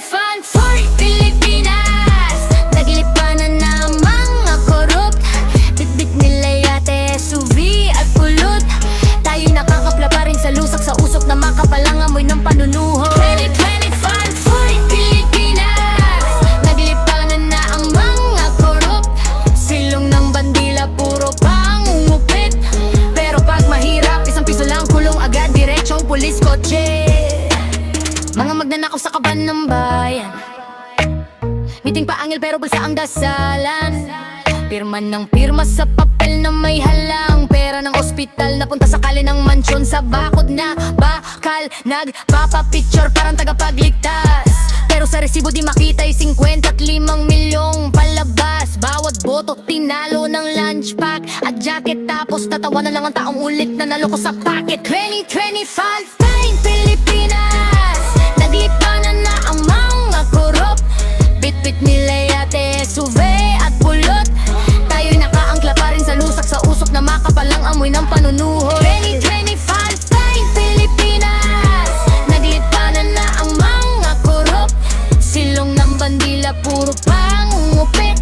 2025 for Pilipinas. Naglipanan na ang mga korrupt. Bitbit nila yate, SUV at pulot. Tayo'y nakakapla pa rin sa lusak, sa usok na makapalang amoy ng panunuho. 2025 for Pilipinas. Naglipanan na ang mga korrupt. Silong ng bandila, puro pangungupit. Pero pag mahirap, isang piso lang kulong agad, diretsong pulis kotse. Mga magnanakaw sa kaban ng bayan, miting paangil pero bulsa ang dasalan. Pirma ng pirma sa papel na may halang. Pera ng ospital napunta sa kali ng mansyon. Sa bakod na bakal nagpapapicture parang tagapagligtas. Pero sa resibo di makita ay 50 at 5 milyong palabas. Bawat boto tinalo ng lunch pack at jacket. Tapos tatawa na lang ang taong ulit na naloko sa packet. 2025 time Pilipinas. Naglipanan na ang mga korrupt. Bitbit nila yate, SUV at pulot. Tayo'y nakaangkla pa rin sa lusak, sa usok na makapalang amoy ng panunuho. 2025 time Pilipinas. Naglipanan na ang mga korrupt. Silong ng bandila, puro pangungupit.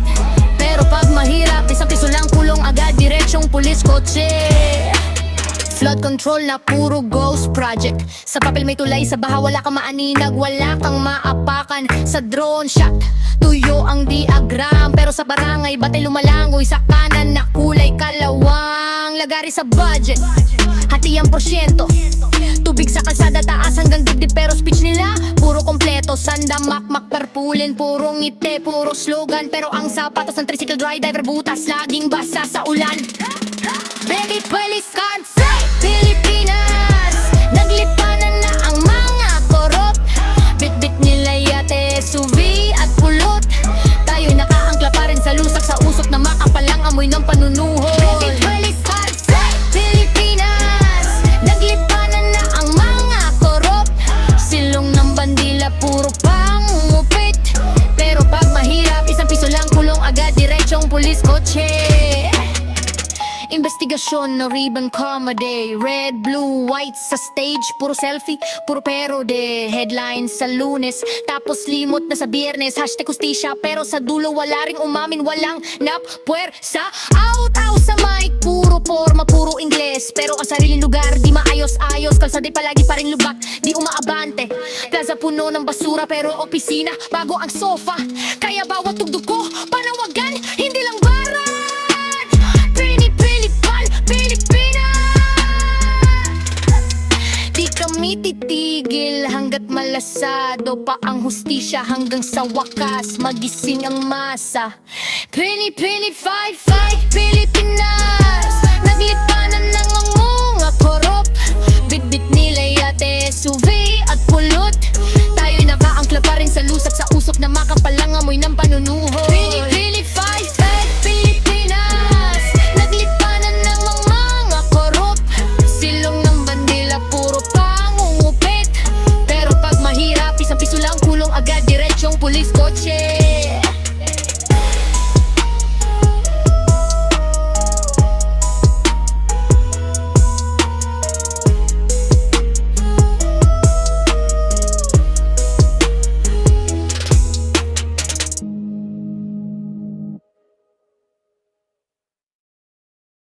Pero pag mahirap, isang piso lang kulong agad, diretsong pulis kotse. Flood control na puro ghost project. Sa papel may tulay, sa baha wala kang maaninag, wala kang maapakan. Sa drone shot, tuyo ang diagram. Pero sa barangay, batay lumalangoy. Sa kanan na kulay kalawang. Lagari sa budget, hati ang porsyento. Tubig sa kalsada, taas hanggang dibdib. Pero speech nila, puro kompleto. Sanda, makmak, perpulin, puro ngiti, puro slogan. Pero ang sapatos ng tricycle driver, butas, laging basa sa ulan. Baby, police can't say Pilipinas. Naglipanan na ang mga korrupt. Bitbit nila yate, SUV at pulot. Tayo'y nakaangkla pa rin sa lusak, sa usok na makapalang amoy ng panunuho. Baby, police can't say Pilipinas. Naglipanan na ang mga korrupt. Silong ng bandila, puro pangungupit. Pero pag mahirap, isang piso lang kulong agad, diretsong pulis kotse. Investigasyon na ribbon comedy. Red, blue, white sa stage. Puro selfie, puro parody. Headlines sa Lunes, tapos limot na sa Biyernes. Hashtag hustisya, pero sa dulo wala ring umamin. Walang napwersa. Out sa mic, puro forma, puro Ingles. Pero ang sariling lugar, di maayos-ayos. Kalsada palagi pa rin lubak, di umaabante. Plaza puno ng basura, pero opisina bago ang sofa. Kaya bawat tugtog ko, panawagan, hindi lang barat. Di kami titigil hanggat malasado pa ang hustisya. Hanggang sa wakas, magising ang masa. 2025 fight Pilipinas. Naglipanan ng mga korrupt. Bitbit nila yate, SUV at pulot. Tayo'y nakaangkla pa rin sa lusak, sa usok na makapalang amoy ng panunuho. 2025 fight Pilipinas. Naglipanan ng mga korrupt. Silong ng bandila, puro pangungupit. Pero pag mahirap, isang piso lang kulong agad, diretsong pulis kotse.